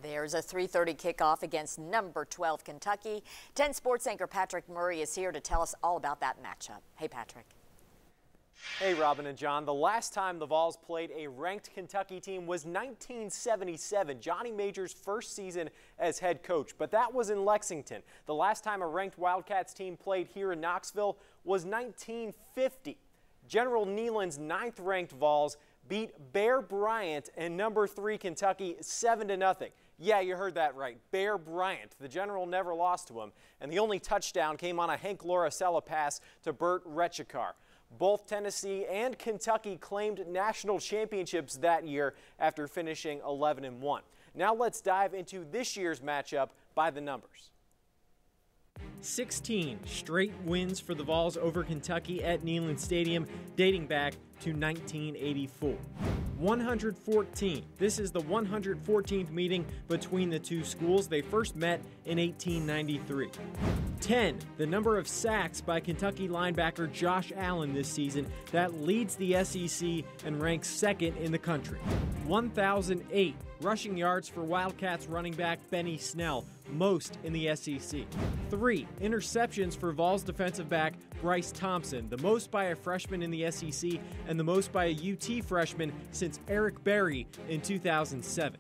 There's a 3:30 kickoff against number 12 Kentucky. 10 Sports anchor Patrick Murray is here to tell us all about that matchup. Hey, Patrick. Hey, Robin and John. The last time the Vols played a ranked Kentucky team was 1977, Johnny Major's first season as head coach, but that was in Lexington. The last time a ranked Wildcats team played here in Knoxville was 1950. General Neyland's 9th-ranked Vols beat Bear Bryant and number 3 Kentucky 7-0. Yeah, you heard that right. Bear Bryant. The General never lost to him, and the only touchdown came on a Hank Loricella pass to Burt Retchikar. Both Tennessee and Kentucky claimed national championships that year after finishing 11-1. Now let's dive into this year's matchup by the numbers. 16 straight wins for the Vols over Kentucky at Neyland Stadium dating back to 1984. 114. This is the 114th meeting between the two schools. They first met in 1893. 10. The number of sacks by Kentucky linebacker Josh Allen this season. That leads the SEC and ranks 2nd in the country. 1,008 rushing yards for Wildcats running back Benny Snell, most in the SEC. 3 interceptions for Vols defensive back Bryce Thompson, the most by a freshman in the SEC and the most by a UT freshman since Eric Berry in 2007.